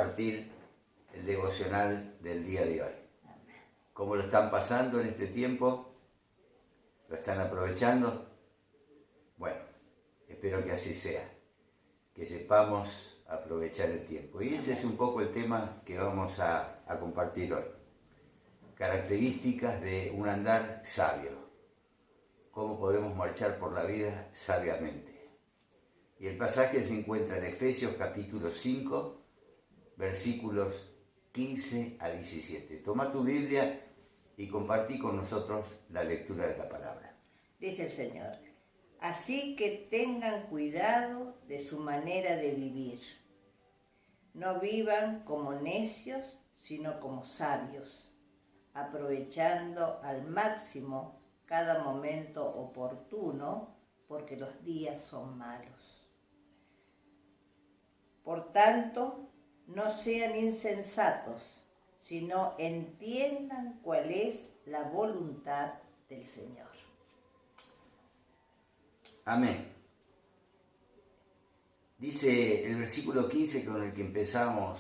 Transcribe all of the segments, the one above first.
compartir el devocional del día de hoy. ¿Cómo lo están pasando en este tiempo? ¿Lo están aprovechando? Bueno, espero que así sea, que sepamos aprovechar el tiempo. Y ese es un poco el tema que vamos a compartir hoy. Características de un andar sabio. ¿Cómo podemos marchar por la vida sabiamente? Y el pasaje se encuentra en Efesios capítulo 5, versículos 15 a 17. Toma tu Biblia y compartí con nosotros la lectura de la palabra. Dice el Señor: así que tengan cuidado de su manera de vivir. No vivan como necios, sino como sabios, aprovechando al máximo cada momento oportuno, porque los días son malos. Por tanto, no sean insensatos, sino entiendan cuál es la voluntad del Señor. Amén. Dice el versículo 15 con el que empezamos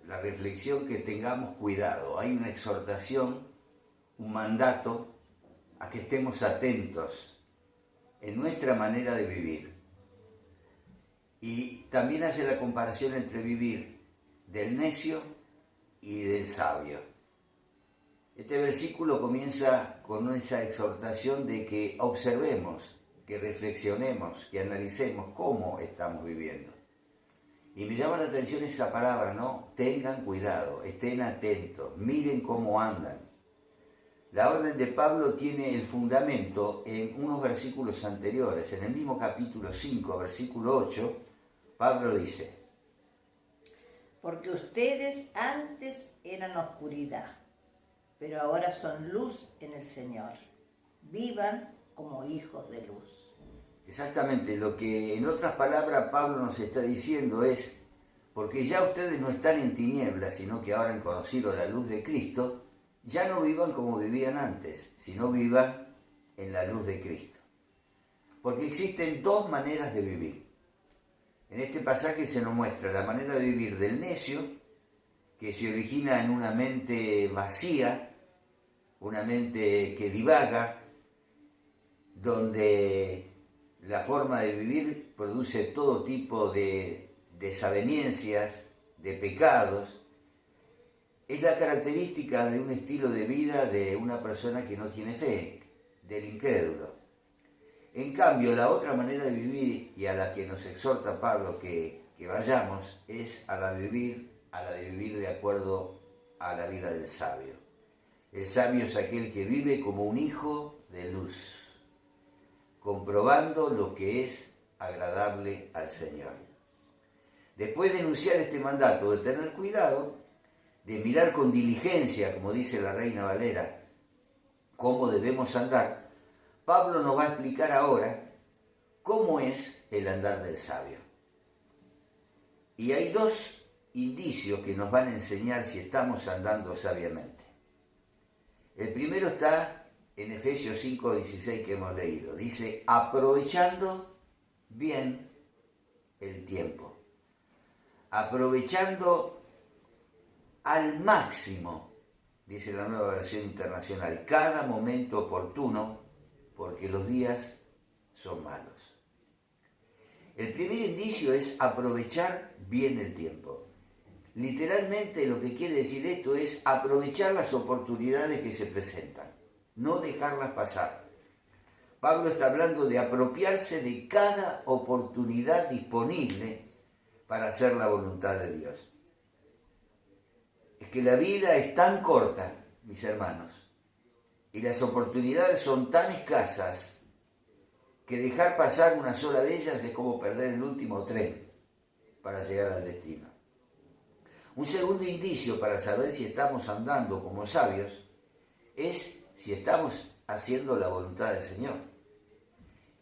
la reflexión que tengamos cuidado. Hay una exhortación, un mandato a que estemos atentos en nuestra manera de vivir. Y también hace la comparación entre vivir del necio y del sabio. Este versículo comienza con esa exhortación de que observemos, que reflexionemos, que analicemos cómo estamos viviendo. Y me llama la atención esa palabra, ¿no? Tengan cuidado, estén atentos, miren cómo andan. La orden de Pablo tiene el fundamento en unos versículos anteriores. En el mismo capítulo 5, versículo 8, Pablo dice: porque ustedes antes eran oscuridad, pero ahora son luz en el Señor. Vivan como hijos de luz. Exactamente, lo que en otras palabras Pablo nos está diciendo es: porque ya ustedes no están en tinieblas, sino que ahora han conocido la luz de Cristo, ya no vivan como vivían antes, sino vivan en la luz de Cristo. Porque existen dos maneras de vivir. En este pasaje se nos muestra la manera de vivir del necio, que se origina en una mente vacía, una mente que divaga, donde la forma de vivir produce todo tipo de desavenencias, de pecados. Es la característica de un estilo de vida de una persona que no tiene fe, del incrédulo. En cambio, la otra manera de vivir, y a la que nos exhorta Pablo que vayamos, es a la de vivir de acuerdo a la vida del sabio. El sabio es aquel que vive como un hijo de luz, comprobando lo que es agradable al Señor. Después de enunciar este mandato de tener cuidado, de mirar con diligencia, como dice la Reina Valera, cómo debemos andar, Pablo nos va a explicar ahora cómo es el andar del sabio. Y hay dos indicios que nos van a enseñar si estamos andando sabiamente. El primero está en Efesios 5:16 que hemos leído. Dice: aprovechando bien el tiempo. Aprovechando al máximo, dice la Nueva Versión Internacional, cada momento oportuno, porque los días son malos. El primer indicio es aprovechar bien el tiempo. Literalmente lo que quiere decir esto es aprovechar las oportunidades que se presentan, no dejarlas pasar. Pablo está hablando de apropiarse de cada oportunidad disponible para hacer la voluntad de Dios. Es que la vida es tan corta, mis hermanos, y las oportunidades son tan escasas que dejar pasar una sola de ellas es como perder el último tren para llegar al destino. Un segundo indicio para saber si estamos andando como sabios es si estamos haciendo la voluntad del Señor.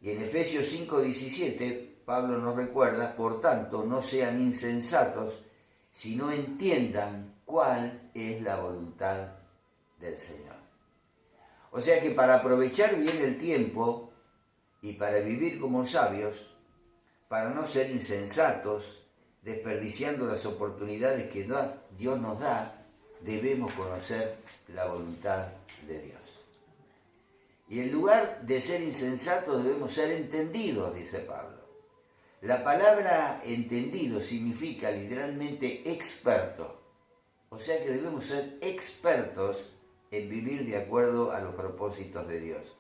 Y en Efesios 5:17 Pablo nos recuerda: por tanto, no sean insensatos, sino entiendan cuál es la voluntad del Señor. O sea que para aprovechar bien el tiempo y para vivir como sabios, para no ser insensatos, desperdiciando las oportunidades que Dios nos da, debemos conocer la voluntad de Dios. Y en lugar de ser insensatos debemos ser entendidos, dice Pablo. La palabra entendido significa literalmente experto. O sea que debemos ser expertos en vivir de acuerdo a los propósitos de Dios.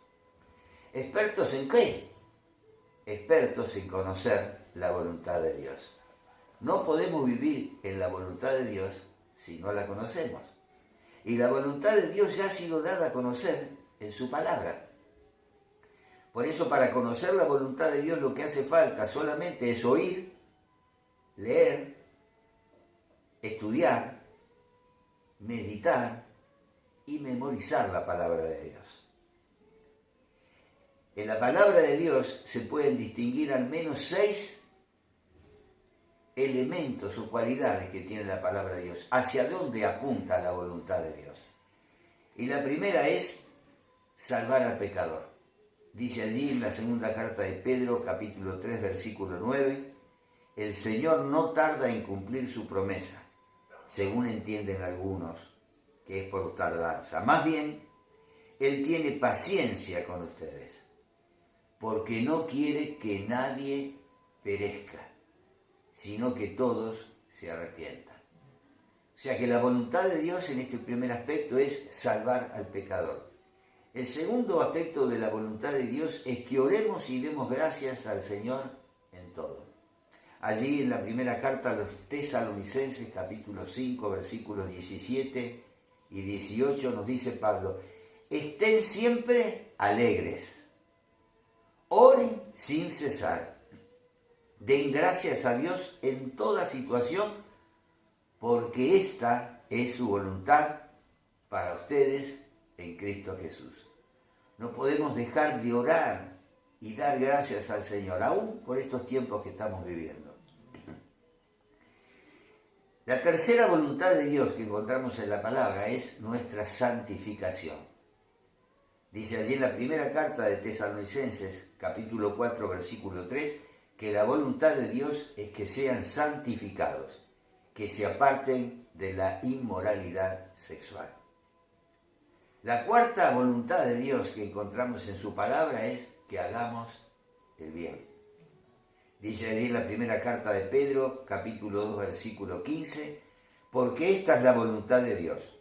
¿Expertos en qué? Expertos en conocer la voluntad de Dios. No podemos vivir en la voluntad de Dios si no la conocemos. Y la voluntad de Dios ya ha sido dada a conocer en su palabra. Por eso, para conocer la voluntad de Dios, lo que hace falta solamente es oír, leer, estudiar, meditar y memorizar la palabra de Dios. En la palabra de Dios se pueden distinguir al menos 6 elementos o cualidades que tiene la palabra de Dios, hacia dónde apunta la voluntad de Dios. Y la primera es salvar al pecador. Dice allí en la segunda carta de Pedro, capítulo 3, versículo 9, el Señor no tarda en cumplir su promesa, según entienden algunos, que es por tardanza. Más bien, Él tiene paciencia con ustedes, porque no quiere que nadie perezca, sino que todos se arrepientan. O sea que la voluntad de Dios en este primer aspecto es salvar al pecador. El segundo aspecto de la voluntad de Dios es que oremos y demos gracias al Señor en todo. Allí en la primera carta a los Tesalonicenses, capítulo 5, versículos 17 y 18, nos dice Pablo, estén siempre alegres, oren sin cesar, den gracias a Dios en toda situación, porque esta es su voluntad para ustedes en Cristo Jesús. No podemos dejar de orar y dar gracias al Señor, aún por estos tiempos que estamos viviendo. La tercera voluntad de Dios que encontramos en la palabra es nuestra santificación. Dice allí en la primera carta de Tesalonicenses, capítulo 4, versículo 3, que la voluntad de Dios es que sean santificados, que se aparten de la inmoralidad sexual. La cuarta voluntad de Dios que encontramos en su palabra es que hagamos el bien. Dice allí en la primera carta de Pedro, capítulo 2, versículo 15, porque esta es la voluntad de Dios,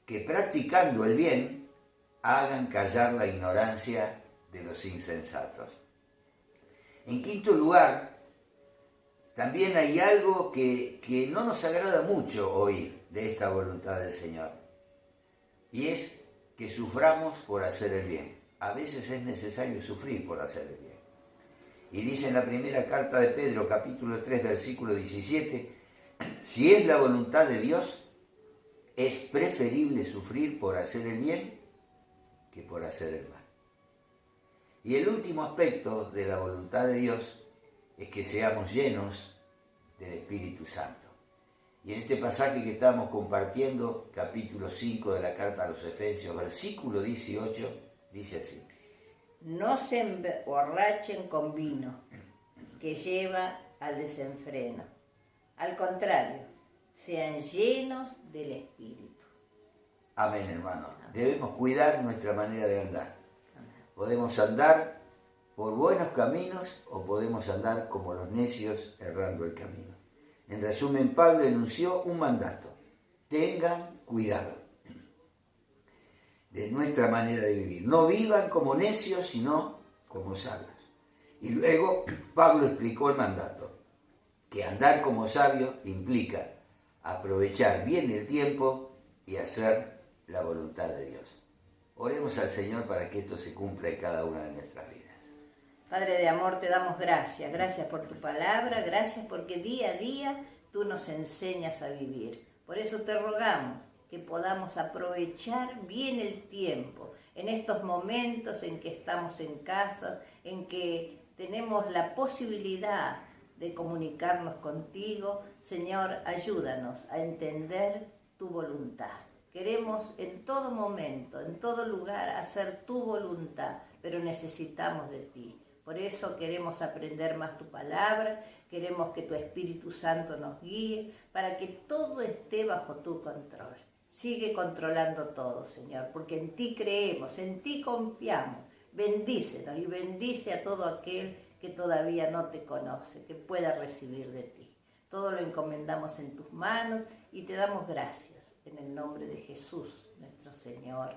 que practicando el bien hagan callar la ignorancia de los insensatos. En quinto lugar, también hay algo que no nos agrada mucho oír de esta voluntad del Señor, y es que suframos por hacer el bien. A veces es necesario sufrir por hacer el bien. Y dice en la primera carta de Pedro, capítulo 3, versículo 17, si es la voluntad de Dios, es preferible sufrir por hacer el bien que por hacer el mal. Y el último aspecto de la voluntad de Dios es que seamos llenos del Espíritu Santo. Y en este pasaje que estamos compartiendo, capítulo 5 de la carta a los Efesios, versículo 18, dice así. No se emborrachen con vino, que lleva al desenfreno. Al contrario, sean llenos del Espíritu. Amén, hermano. Debemos cuidar nuestra manera de andar. Podemos andar por buenos caminos o podemos andar como los necios errando el camino. En resumen, Pablo enunció un mandato. Tengan cuidado de nuestra manera de vivir. No vivan como necios, sino como sabios. Y luego Pablo explicó el mandato, que andar como sabio implica aprovechar bien el tiempo y hacer la voluntad de Dios. Oremos al Señor para que esto se cumpla en cada una de nuestras vidas. Padre de amor, te damos gracias. Gracias por tu palabra, gracias porque día a día tú nos enseñas a vivir. Por eso te rogamos que podamos aprovechar bien el tiempo en estos momentos en que estamos en casa, en que tenemos la posibilidad de comunicarnos contigo. Señor, ayúdanos a entender tu voluntad. Queremos en todo momento, en todo lugar, hacer tu voluntad, pero necesitamos de ti. Por eso queremos aprender más tu palabra, queremos que tu Espíritu Santo nos guíe, para que todo esté bajo tu control. Sigue controlando todo, Señor, porque en ti creemos, en ti confiamos. Bendícenos y bendice a todo aquel que todavía no te conoce, que pueda recibir de ti. Todo lo encomendamos en tus manos y te damos gracias. En el nombre de Jesús, nuestro Señor.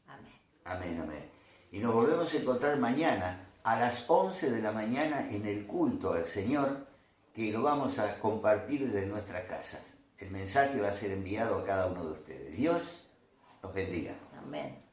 Amén. Amén, amén. Y nos volvemos a encontrar mañana a las 11 de la mañana en el culto al Señor, que lo vamos a compartir desde nuestras casas. El mensaje va a ser enviado a cada uno de ustedes. Dios los bendiga. Amén.